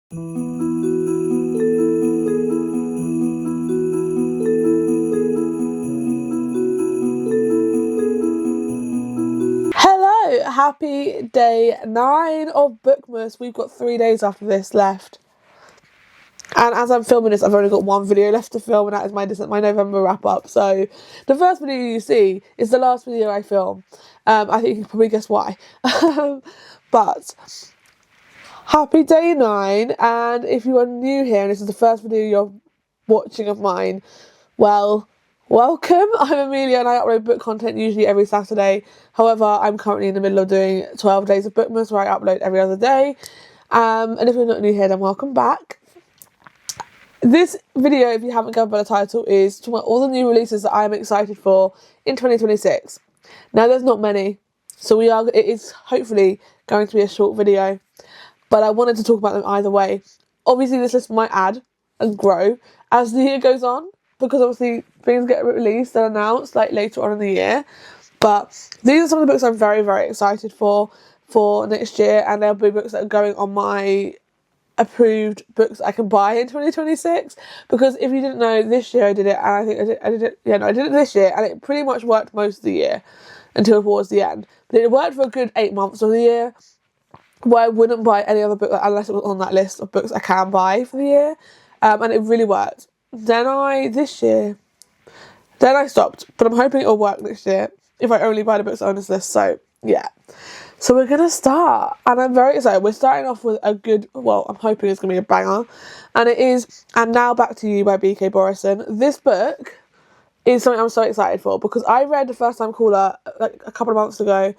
Hello, happy day 9 of Bookmas. We've got 3 days after this left. And as I'm filming this, I've only got one video left to film, and that is my November wrap-up. So the first video you see is the last video I film. I think you can probably guess why. But happy day 9, and if you are new here and this is the first video you're watching of mine, well, welcome. I'm Amelia and I upload book content usually every Saturday. However, I'm currently in the middle of doing 12 days of Bookmas where I upload every other day. And if you're not new here, then welcome back. This video, if you haven't gathered by the title, is talking about all the new releases that I'm excited for in 2026. Now, there's not many, so it is hopefully going to be a short video, but I wanted to talk about them either way. Obviously, this list might add and grow as the year goes on, because obviously things get released and announced like later on in the year. But these are some of the books I'm very, very excited for next year, and there'll be books that are going on my approved books I can buy in 2026. Because if you didn't know, this year I did it, and I did it this year, and it pretty much worked most of the year until towards the end. But it worked for a good 8 months of the year, where I wouldn't buy any other book unless it was on that list of books I can buy for the year, and it really worked. Then I stopped, but I'm hoping it'll work next year if I only buy the books on this list. So yeah, so we're gonna start, and I'm very excited. We're starting off with a good, well, I'm hoping it's gonna be a banger, and it is And Now Back to You by B.K. Borison. This book is something I'm so excited for because I read the first time caller like a couple of months ago,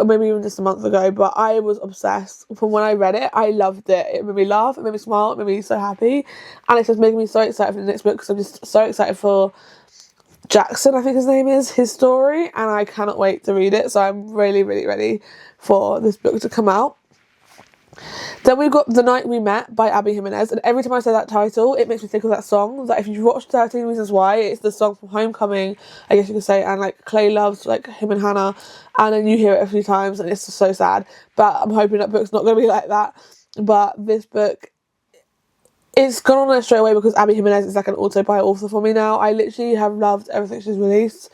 or maybe even just a month ago, but I was obsessed. From when I read it, I loved it. It made me laugh, it made me smile, it made me so happy, and it's just making me so excited for the next book because I'm just so excited for Jackson, I think his name is, his story, and I cannot wait to read it. So I'm really, really ready for this book to come out. Then we've got The Night We Met by Abby Jimenez, and every time I say that title, it makes me think of that song. That if you've watched 13 Reasons Why, it's the song from Homecoming, I guess you could say, and like Clay loves like him and Hannah, and then you hear it a few times, and it's just so sad. But I'm hoping that book's not going to be like that. But this book, it's gone on there straight away because Abby Jimenez is like an auto-buy author for me now. I literally have loved everything she's released.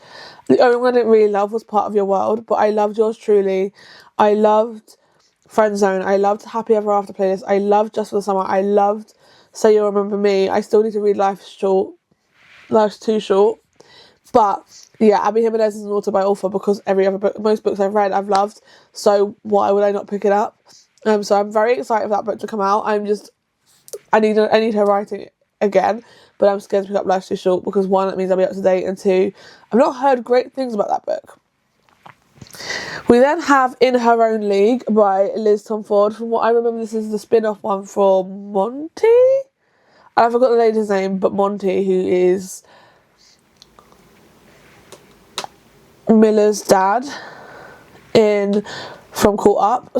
The only one I didn't really love was Part of Your World, but I loved Yours Truly. I loved Friend Zone. I loved Happy Ever After Playlist. I loved Just for the Summer. I loved Say You'll Remember Me. I still need to read Life's Too Short. But yeah, Abby Jimenez is an auto-buy author because most books I've read, I've loved. So why would I not pick it up? So I'm very excited for that book to come out. I need her writing again, but I'm scared to pick up Life's Too Short because 1, that means I'll be up to date, and 2, I've not heard great things about that book. We then have In Her Own League by Liz Tomford. From what I remember, this is the spin-off one from Monty? I forgot the lady's name, but Monty, who is Miller's dad from Caught Up,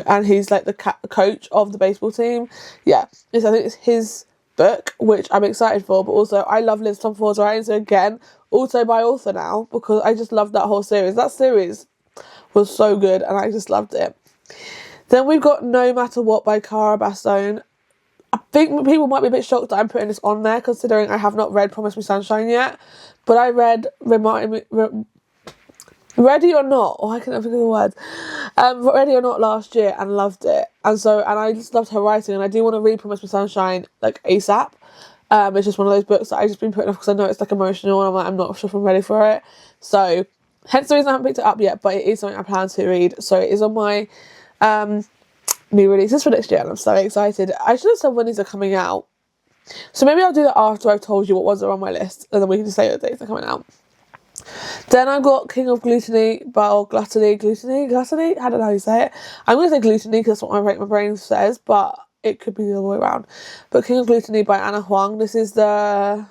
and he's like the coach of the baseball team. Yeah, I think it's his book, which I'm excited for, but also I love Liz Tomford's writing, so again, auto-buy author now, because I just loved that whole series. That series was so good, and I just loved it. Then we've got No Matter What by Cara Bastone. I think people might be a bit shocked that I'm putting this on there, considering I have not read Promise Me Sunshine yet, but I read Ready or Not, I can't think of the words. Ready or Not last year and loved it, and I just loved her writing, and I do want to read Promise Me Sunshine like ASAP. It's just one of those books that I've just been putting off because I know it's like emotional, and I'm not sure if I'm ready for it. So hence the reason I haven't picked it up yet, but it is something I plan to read. So it is on my new releases for next year, and I'm so excited. I should have said when these are coming out, so maybe I'll do that after I've told you what ones are on my list, and then we can just say the dates they're coming out. Then I've got King of Gluttony by Gluttony. I don't know how you say it. I'm going to say Gluttony because that's what my brain says, but it could be the other way around. But King of Gluttony by Anna Huang. This is the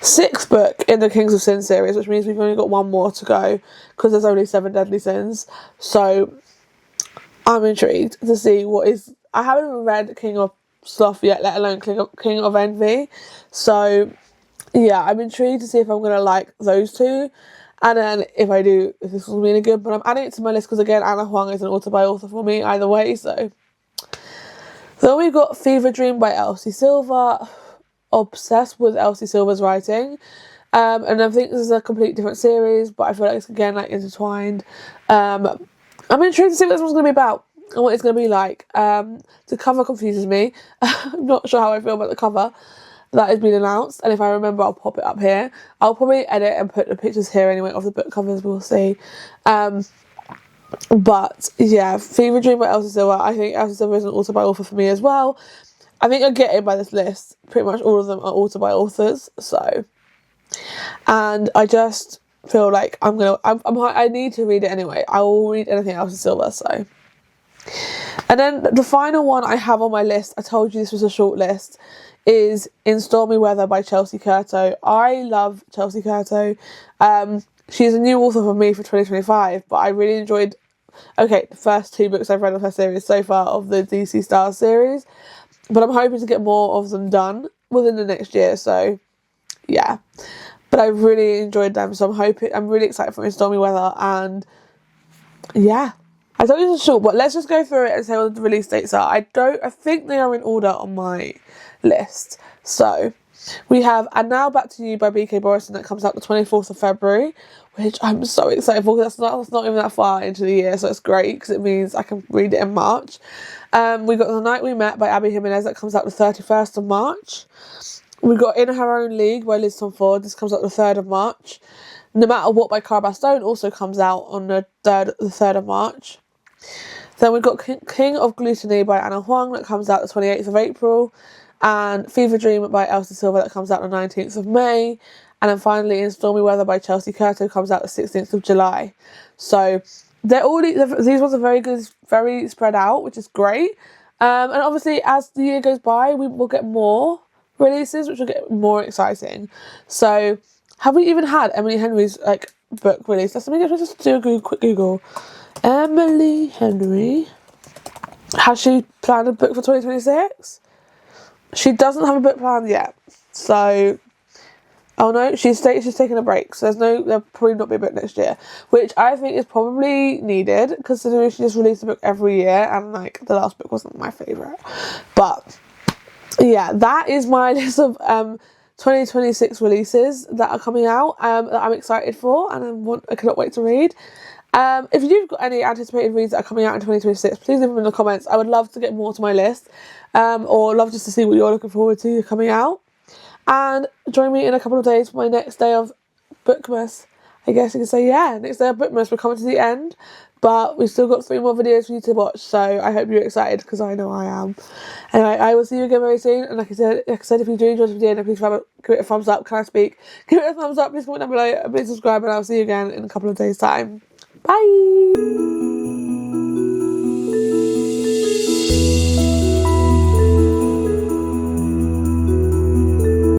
6th book in the Kings of Sin series, which means we've only got one more to go because there's only 7 deadly sins. So I'm intrigued to see what is. I haven't even read King of Sloth yet, let alone King of Envy. So yeah, I'm intrigued to see if I'm going to like those two. And then if I do, if this will be any good. But I'm adding it to my list because, again, Anna Huang is an auto-buy author for me either way. So Then we got Fever Dream by Elsie Silver. Obsessed with Elsie Silver's writing. And I think this is a completely different series, but I feel like it's again like intertwined. I'm intrigued to see what this one's going to be about and what it's going to be like. The cover confuses me. I'm not sure how I feel about the cover that has been announced, and if I remember, I'll pop it up here. I'll probably edit and put the pictures here anyway of the book covers. We'll see. But yeah, Fever Dream by Elsie Silver. I think Elsie Silver is an author for me as well. I think you'll get it by this list. Pretty much all of them are authors. So, and I just feel like I need to read it anyway. I will read anything Elsie Silver. So, and then the final one I have on my list, I told you this was a short list, is In Stormy Weather by Chelsea Curto. I love Chelsea Curto. She's a new author for me for 2025, but I really enjoyed, the first 2 books I've read of her series so far of the DC Stars series, but I'm hoping to get more of them done within the next year, so yeah. But I really enjoyed them, so I'm really excited for In Stormy Weather, and yeah. I thought it was short, but let's just go through it and say what the release dates are. I think they are in order on my list. So, we have And Now Back to You by B.K. Borison that comes out the 24th of February, which I'm so excited for because that's not even that far into the year, so it's great because it means I can read it in March. We got The Night We Met by Abby Jimenez that comes out the 31st of March. We got In Her Own League by Liz Tom Ford. This comes out the 3rd of March. No Matter What by Cara Stone also comes out on the 3rd of March. Then we've got King of Gluttony by Anna Huang that comes out the 28th of April. And Fever Dream by Elsie Silver that comes out the 19th of May. And then finally In Stormy Weather by Chelsea Curto comes out the 16th of July. So these ones are very good, very spread out, which is great. And obviously as the year goes by, we will get more releases, which will get more exciting. So have we even had Emily Henry's book release? Let me just do a quick Google. Emily Henry, has she planned a book for 2026? She doesn't have a book planned yet. So, oh no, she's taking a break. So there'll probably not be a book next year, which I think is probably needed considering she just released a book every year, and the last book wasn't my favourite. But yeah, that is my list of 2026 releases that are coming out that I'm excited for, and I cannot wait to read. If you've got any anticipated reads that are coming out in 2026, please leave them in the comments. I would love to get more to my list, or love just to see what you're looking forward to coming out. And join me in a couple of days for my next day of bookmas. I guess you can say, next day of bookmas. We're coming to the end, but we've still got 3 more videos for you to watch, so I hope you're excited, because I know I am. Anyway, I will see you again very soon, and like I said, if you do enjoy this video, then please give it a thumbs up. Can I speak? Give it a thumbs up, please comment down below, please subscribe, and I'll see you again in a couple of days' time. Bye!